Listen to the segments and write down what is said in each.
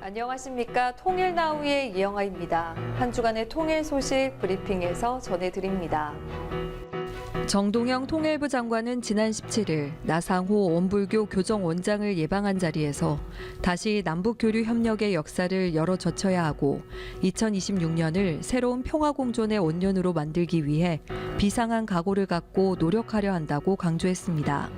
안녕하십니까. 통일나우의 이영아입니다. 한 주간의 통일 소식 브리핑에서 전해드립니다. 정동영 통일부 장관은 지난 17일 나상호 원불교 교정원장을 예방한 자리에서 다시 남북교류 협력의 역사를 열어젖혀야 하고 2026년을 새로운 평화공존의 원년으로 만들기 위해 비상한 각오를 갖고 노력하려 한다고 강조했습니다.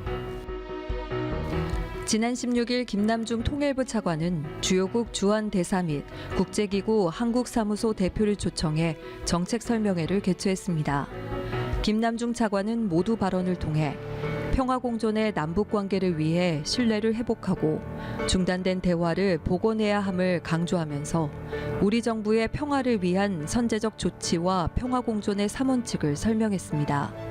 지난 16일 김남중 통일부 차관은 주요국 주한대사 및 국제기구 한국사무소 대표를 초청해 정책 설명회를 개최했습니다. 김남중 차관은 모두 발언을 통해 평화공존의 남북관계를 위해 신뢰를 회복하고 중단된 대화를 복원해야 함을 강조하면서 우리 정부의 평화를 위한 선제적 조치와 평화공존의 3원칙을 설명했습니다.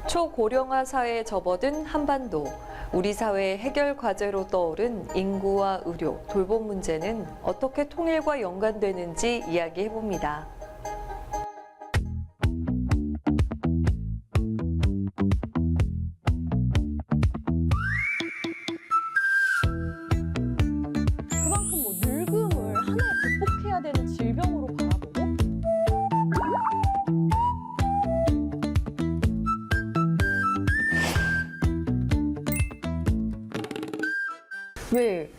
초고령화 사회에 접어든 한반도. 우리 사회의 해결 과제로 떠오른 인구와 의료, 돌봄 문제는 어떻게 통일과 연관되는지 이야기해봅니다. 그만큼 늙음을 하나의 극복해야 되는 질병으로 바라보고 왜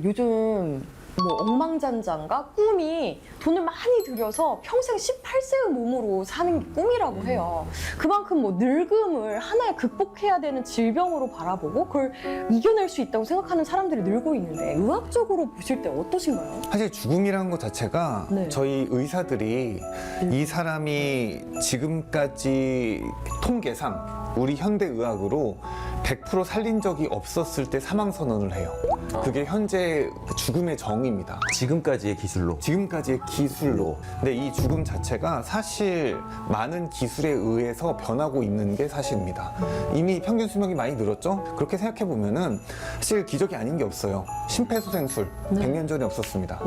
요즘 억망잔잔가 꿈이 돈을 많이 들여서 평생 18세의 몸으로 사는 게 꿈이라고 해요. 그만큼 늙음을 하나의 극복해야 되는 질병으로 바라보고 그걸 이겨낼 수 있다고 생각하는 사람들이 늘고 있는데 의학적으로 보실 때 어떠신가요? 사실 죽음이라는 것 자체가 네. 저희 의사들이 이 사람이 지금까지 통계상 우리 현대의학으로 100% 살린 적이 없었을 때 사망선언을 해요. 그게 현재 죽음의 정의입니다. 지금까지의 기술로. 지금까지의 기술로. 근데 이 죽음 자체가 사실 많은 기술에 의해서 변하고 있는 게 사실입니다. 이미 평균 수명이 많이 늘었죠? 그렇게 생각해 보면은 사실 기적이 아닌 게 없어요. 심폐소생술 100년 전에 없었습니다.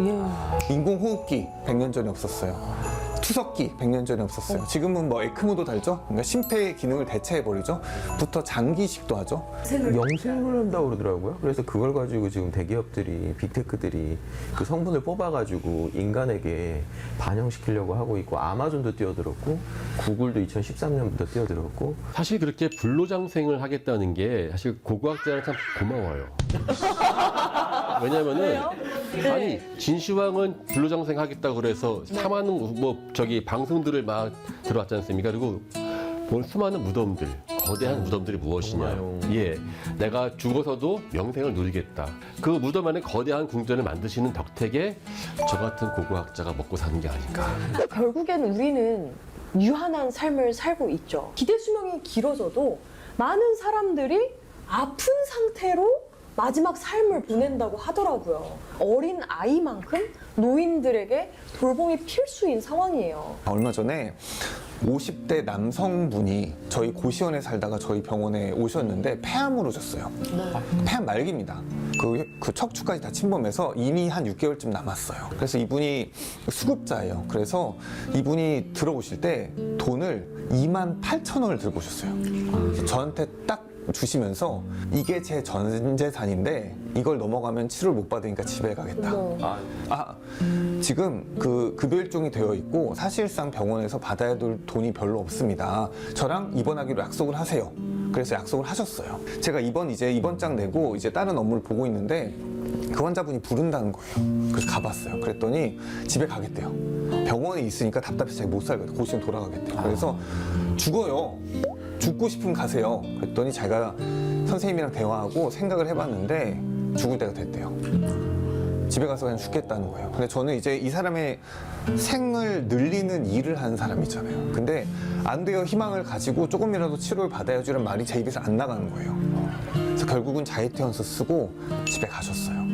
인공호흡기 100년 전에 없었어요. 투석기 100년 전에 없었어요. 지금은 에크모도 달죠? 그러니까 심폐의 기능을 대체해버리죠. 부터 장기식도 하죠. 영생을 한다고 그러더라고요. 그래서 그걸 가지고 지금 대기업들이, 빅테크들이 그 성분을 뽑아가지고 인간에게 반영시키려고 하고 있고, 아마존도 뛰어들었고, 구글도 2013년부터 뛰어들었고. 사실 그렇게 불로장생을 하겠다는 게 사실 고고학자는 참 고마워요. 왜냐면은 아니 진시황은 불로장생 하겠다고 그래서 수많은 방송들을 막 들어왔지 않습니까? 그리고 수많은 무덤들, 거대한 무덤들이 무엇이냐? 정말요. 예, 내가 죽어서도 영생을 누리겠다. 그 무덤 안에 거대한 궁전을 만드시는 덕택에 저 같은 고고학자가 먹고 사는 게 아닌가. 결국엔 우리는 유한한 삶을 살고 있죠. 기대 수명이 길어져도 많은 사람들이 아픈 상태로 마지막 삶을 보낸다고 하더라고요. 어린 아이만큼 노인들에게 돌봄이 필수인 상황이에요. 얼마 전에 50대 남성분이 저희 고시원에 살다가 저희 병원에 오셨는데 폐암으로 오셨어요. 폐암 말기입니다. 그 척추까지 다 침범해서 이미 한 6개월쯤 남았어요. 그래서 이분이 수급자예요. 그래서 이분이 들어오실 때 돈을 28,000원을 들고 오셨어요. 저한테 딱 주시면서 이게 제 전 재산인데 이걸 넘어가면 치료를 못 받으니까 집에 가겠다. 지금 그 급여 일종이 되어 있고 사실상 병원에서 받아야 될 돈이 별로 없습니다. 저랑 입원하기로 약속을 하세요. 그래서 약속을 하셨어요. 제가 이번 장 내고 이제 다른 업무를 보고 있는데 그 환자분이 부른다는 거예요. 그래서 가봤어요. 그랬더니 집에 가겠대요. 병원에 있으니까 답답해서 잘 못 살거든요. 고시원 돌아가겠대요. 그래서 죽어요. 죽고 싶으면 가세요. 그랬더니 제가 선생님이랑 대화하고 생각을 해봤는데 죽을 때가 됐대요. 집에 가서 그냥 죽겠다는 거예요. 근데 저는 이제 이 사람의 생을 늘리는 일을 하는 사람이잖아요. 근데 안 돼요. 희망을 가지고 조금이라도 치료를 받아야지라는 말이 제 입에서 안 나가는 거예요. 그래서 결국은 자이티언스 쓰고 집에 가셨어요.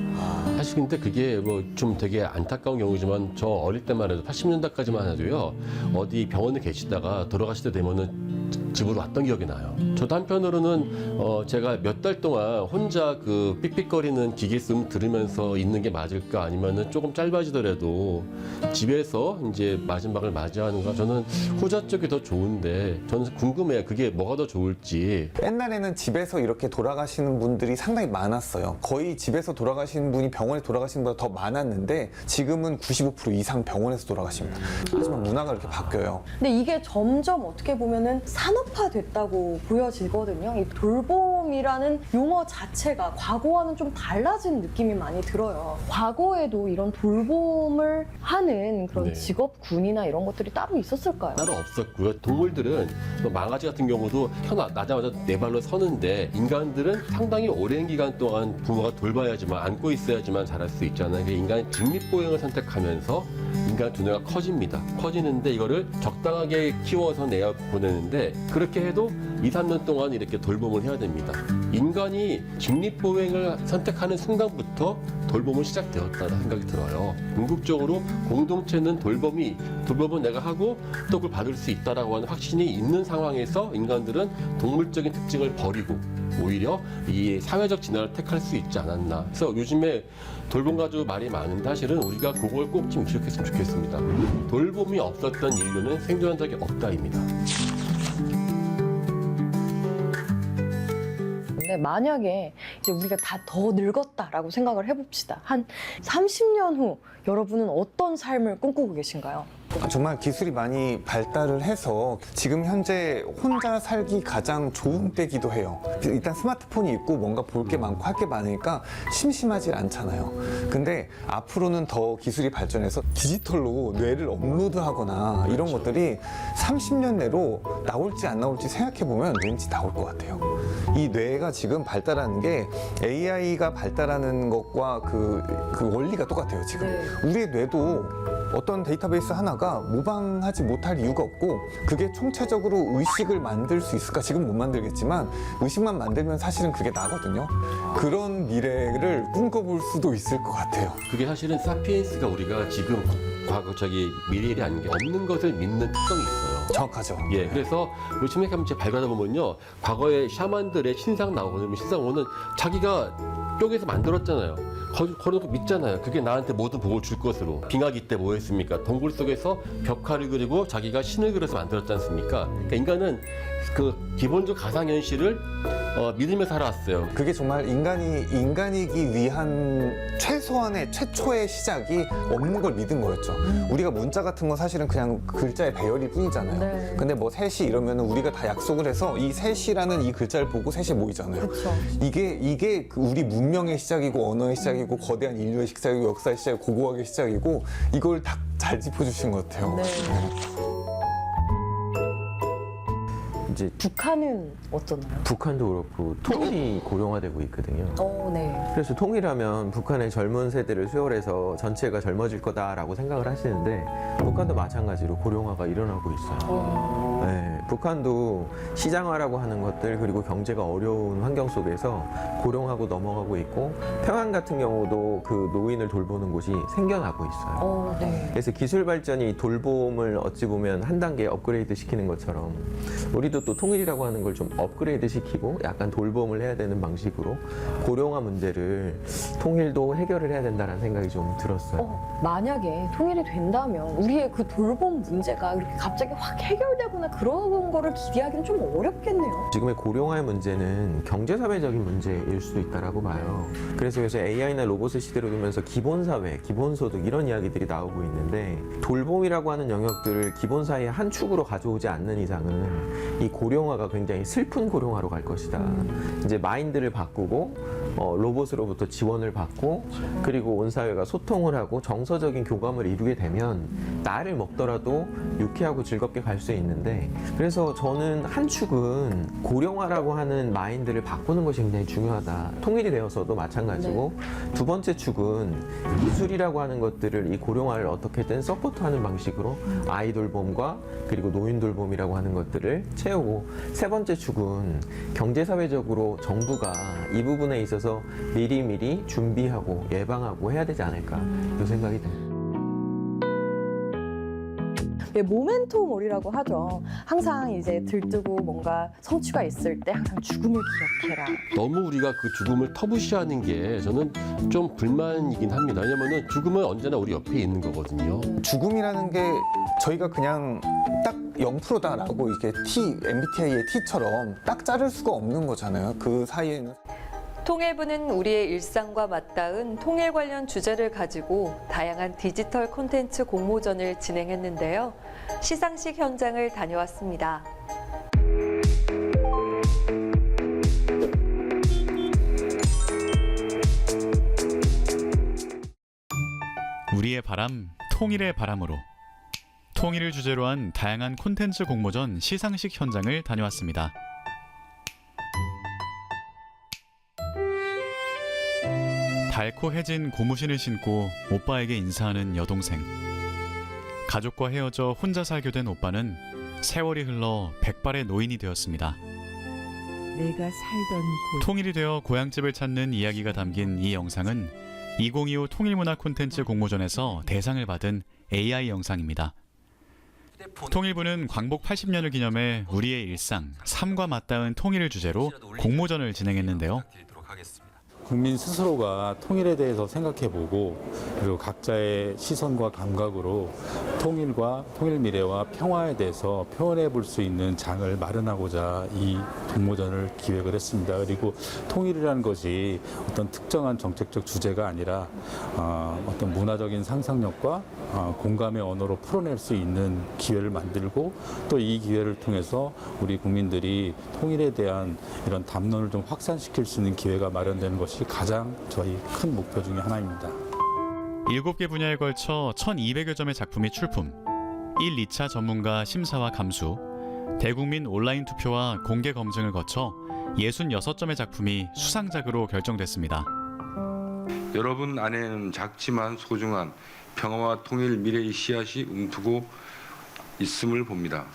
사실 근데 그게 좀 되게 안타까운 경우지만 저 어릴 때만 해도 80년대까지만 해도요 어디 병원에 계시다가 돌아가실 때 되면은 집으로 왔던 기억이 나요. 저도 한편으로는 제가 몇 달 동안 혼자 그 삑삑거리는 기계음 들으면서 있는 게 맞을까, 아니면은 조금 짧아지더라도 집에서 이제 마지막을 맞이하는가, 저는 후자 쪽이 더 좋은데 저는 궁금해요. 그게 뭐가 더 좋을지. 옛날에는 집에서 이렇게 돌아가시는 분들이 상당히 많았어요. 거의 집에서 돌아가시는 분이 병원에 돌아가시는 분보다 더 많았는데 지금은 95% 이상 병원에서 돌아가십니다. 하지만 문화가 이렇게 바뀌어요. 근데 이게 점점 어떻게 보면은 산업화됐다고 보여지거든요. 이 돌봄이라는 용어 자체가 과거와는 좀 달라진 느낌이 많이 들어요. 과거에도 이런 돌봄을 하는 그런 네. 직업군이나 이런 것들이 따로 있었을까요? 따로 없었고요. 동물들은 뭐 망아지 같은 경우도 태어나자마자 네 발로 서는데, 인간들은 상당히 오랜 기간 동안 부모가 돌봐야지만, 안고 있어야지만 자랄 수 있잖아요. 인간이 직립보행을 선택하면서 인간 두뇌가 커집니다. 커지는데 이거를 적당하게 키워서 내어 보내는데, 그렇게 해도 2, 3년 동안 이렇게 돌봄을 해야 됩니다. 인간이 직립보행을 선택하는 순간부터 돌봄은 시작되었다는 생각이 들어요. 궁극적으로 공동체는 돌봄은 내가 하고 또 그걸 받을 수 있다라고 하는 확신이 있는 상황에서 인간들은 동물적인 특징을 버리고 오히려 이 사회적 진화를 택할 수 있지 않았나. 그래서 요즘에 돌봄 가지고 말이 많은데 사실은 우리가 그걸 꼭 좀 기억했으면 좋겠습니다. 돌봄이 없었던 인류는 생존한 적이 없다입니다. 근데 만약에 이제 우리가 다 더 늙었다라고 생각을 해봅시다. 한 30년 후 여러분은 어떤 삶을 꿈꾸고 계신가요? 정말 기술이 많이 발달을 해서 지금 현재 혼자 살기 가장 좋은 때기도 해요. 일단 스마트폰이 있고 뭔가 볼 게 많고 할 게 많으니까 심심하지 않잖아요. 근데 앞으로는 더 기술이 발전해서 디지털로 뇌를 업로드하거나 이런 것들이 30년 내로 나올지 안 나올지 생각해보면 왠지 나올 것 같아요. 이 뇌가 지금 발달하는 게 AI가 발달하는 것과 그 원리가 똑같아요, 지금. 네. 우리의 뇌도 어떤 데이터베이스 하나가 모방하지 못할 이유가 없고, 그게 총체적으로 의식을 만들 수 있을까? 지금 못 만들겠지만 의식만 만들면 사실은 그게 나거든요. 그런 미래를 꿈꿔볼 수도 있을 것 같아요. 그게 사실은 사피엔스가 우리가 지금 과거 미래일이 아닌 게 없는 것을 믿는 특성이 있어요. 정확하죠. 예, 그래서 우리 심리학자문제 발견하다 보면요, 과거에 샤만들의 신상 나오거든요. 신상 오는 자기가 뼈에서 만들었잖아요. 걸어놓고 믿잖아요. 그게 나한테 모든 복을 줄 것으로. 빙하기 때 뭐 했습니까? 동굴 속에서 벽화를 그리고 자기가 신을 그려서 만들었지 않습니까? 그러니까 인간은 그 기본적 가상현실을 믿으며 살아왔어요. 그게 정말 인간이기 위한 최초의 시작이 없는 걸 믿은 거였죠. 우리가 문자 같은 건 사실은 그냥 글자의 배열일 뿐이잖아요. 네. 근데 뭐 3시 이러면 우리가 다 약속을 해서 이 3시라는 이 글자를 보고 3시에 모이잖아요. 그렇죠. 이게 그 우리 문명의 시작이고 언어의 시작이고 거대한 인류의 시작이고 역사의 시작이고 고고학의 시작이고, 이걸 다 잘 짚어주신 것 같아요. 네. 이제 북한은 어떠나요? 북한도 그렇고 통일이 고령화되고 있거든요. 네. 그래서 통일하면 북한의 젊은 세대를 수혈해서 전체가 젊어질 거다라고 생각을 하시는데, 북한도 마찬가지로 고령화가 일어나고 있어요. 네, 북한도 시장화라고 하는 것들, 그리고 경제가 어려운 환경 속에서 고령하고 넘어가고 있고, 평양 같은 경우도 그 노인을 돌보는 곳이 생겨나고 있어요. 네. 그래서 기술 발전이 돌봄을 어찌 보면 한 단계 업그레이드 시키는 것처럼, 우리도 또 통일이라고 하는 걸 좀 업그레이드 시키고 약간 돌봄을 해야 되는 방식으로 고령화 문제를 통일도 해결을 해야 된다는 생각이 좀 들었어요. 만약에 통일이 된다면 우리의 그 돌봄 문제가 이렇게 갑자기 확 해결되거나 그런 거를 기대하기는 좀 어렵겠네요. 지금의 고령화의 문제는 경제사회적인 문제일 수도 있다라고 봐요. 그래서 요새 AI나 로봇의 시대로 들면서 기본사회, 기본소득 이런 이야기들이 나오고 있는데, 돌봄이라고 하는 영역들을 기본사회의 한 축으로 가져오지 않는 이상은 이 고령화가 굉장히 슬픈 고령화로 갈 것이다. 이제 마인드를 바꾸고 로봇으로부터 지원을 받고, 그리고 온 사회가 소통을 하고 정서적인 교감을 이루게 되면 나를 먹더라도 유쾌하고 즐겁게 갈 수 있는데, 그래서 저는 한 축은 고령화라고 하는 마인드를 바꾸는 것이 굉장히 중요하다. 통일이 되어서도 마찬가지고, 두 번째 축은 기술이라고 하는 것들을 이 고령화를 어떻게든 서포트하는 방식으로 아이 돌봄과 그리고 노인 돌봄이라고 하는 것들을 채우고, 세 번째 축은 경제사회적으로 정부가 이 부분에 있어서 미리미리 준비하고 예방하고 해야 되지 않을까, 이 생각이 듭니다. 예, 모멘토몰이라고 하죠. 항상 이제 들뜨고 뭔가 성취가 있을 때 항상 죽음을 기억해라. 너무 우리가 그 죽음을 터부시하는 게 저는 좀 불만이긴 합니다. 왜냐면은 죽음은 언제나 우리 옆에 있는 거거든요. 죽음이라는 게 저희가 그냥 딱 0%다라고 이게 MBTI의 T처럼 딱 자를 수가 없는 거잖아요. 그 사이에는. 통일부는 우리의 일상과 맞닿은 통일 관련 주제를 가지고 다양한 디지털 콘텐츠 공모전을 진행했는데요. 시상식 현장을 다녀왔습니다. 우리의 바람, 통일의 바람으로 통일을 주제로 한 다양한 콘텐츠 공모전 시상식 현장을 다녀왔습니다. 밝고 해진 고무신을 신고 오빠에게 인사하는 여동생. 가족과 헤어져 혼자 살게 된 오빠는 세월이 흘러 백발의 노인이 되었습니다. 내가 살던 곳. 통일이 되어 고향집을 찾는 이야기가 담긴 이 영상은 2025 통일문화 콘텐츠 공모전에서 대상을 받은 AI 영상입니다. 통일부는 광복 80년을 기념해 우리의 일상, 삶과 맞닿은 통일을 주제로 공모전을 진행했는데요. 국민 스스로가 통일에 대해서 생각해보고 그리고 각자의 시선과 감각으로 통일과 통일 미래와 평화에 대해서 표현해볼 수 있는 장을 마련하고자 이 공모전을 기획을 했습니다. 그리고 통일이라는 것이 어떤 특정한 정책적 주제가 아니라 어떤 문화적인 상상력과 공감의 언어로 풀어낼 수 있는 기회를 만들고 또 이 기회를 통해서 우리 국민들이 통일에 대한 이런 담론을 좀 확산시킬 수 있는 기회가 마련되는 것이 가장 저희 큰 목표 중에 하나입니다. 7개 분야에 걸쳐 1,200여 점의 작품이 출품, 1, 2차 전문가 심사와 감수, 대국민 온라인 투표와 공개 검증을 거쳐 66점의 작품이 수상작으로 결정됐습니다. 여러분 안에는 작지만 소중한 평화와 통일 미래의 씨앗이 움트고 있음을 봅니다.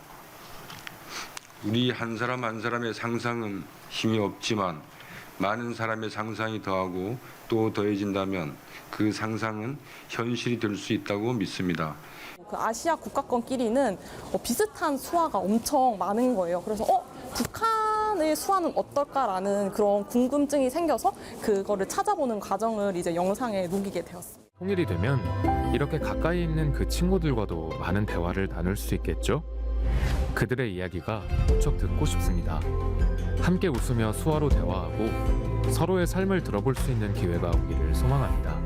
우리 한 사람 한 사람의 상상은 힘이 없지만 많은 사람의 상상이 더하고 또 더해진다면 그 상상은 현실이 될 수 있다고 믿습니다. 그 아시아 국가권끼리는 비슷한 수화가 엄청 많은 거예요. 그래서 북한의 수화는 어떨까라는 그런 궁금증이 생겨서 그거를 찾아보는 과정을 이제 영상에 녹이게 되었습니다. 통일이 되면 이렇게 가까이 있는 그 친구들과도 많은 대화를 나눌 수 있겠죠? 그들의 이야기가 무척 듣고 싶습니다. 함께 웃으며 수화로 대화하고 서로의 삶을 들어볼 수 있는 기회가 오기를 소망합니다.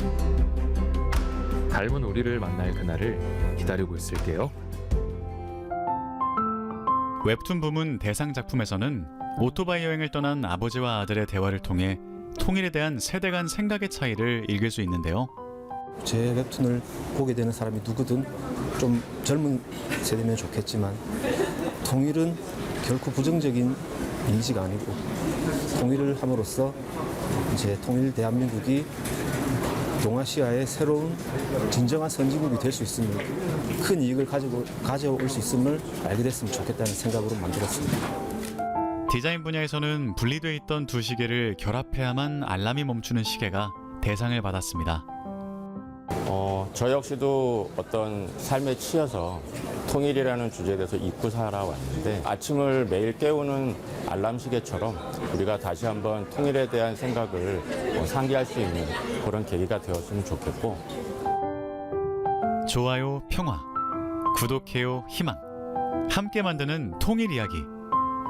닮은 우리를 만날 그날을 기다리고 있을게요. 웹툰 부문 대상 작품에서는 오토바이 여행을 떠난 아버지와 아들의 대화를 통해 통일에 대한 세대 간 생각의 차이를 읽을 수 있는데요. 제 웹툰을 보게 되는 사람이 누구든 좀 젊은 세대면 좋겠지만 통일은 결코 부정적인 이미지가 아니고 통일을 함으로써 이제 통일 대한민국이 동아시아의 새로운 진정한 선진국이 될 수 있음을, 큰 이익을 가져올 수 있음을 알게 됐으면 좋겠다는 생각으로 만들었습니다. 디자인 분야에서는 분리돼 있던 두 시계를 결합해야만 알람이 멈추는 시계가 대상을 받았습니다. 저 역시도 어떤 삶에 치여서 통일이라는 주제에 대해서 잊고 살아왔는데 아침을 매일 깨우는 알람 시계처럼 우리가 다시 한번 통일에 대한 생각을 상기할 수 있는 그런 계기가 되었으면 좋겠고. 좋아요 평화, 구독해요 희망, 함께 만드는 통일 이야기.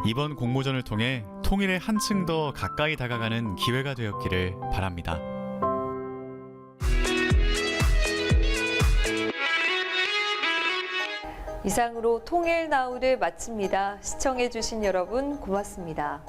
이번 공모전을 통해 통일에 한층 더 가까이 다가가는 기회가 되었기를 바랍니다. 이상으로 통일나우를 마칩니다. 시청해주신 여러분 고맙습니다.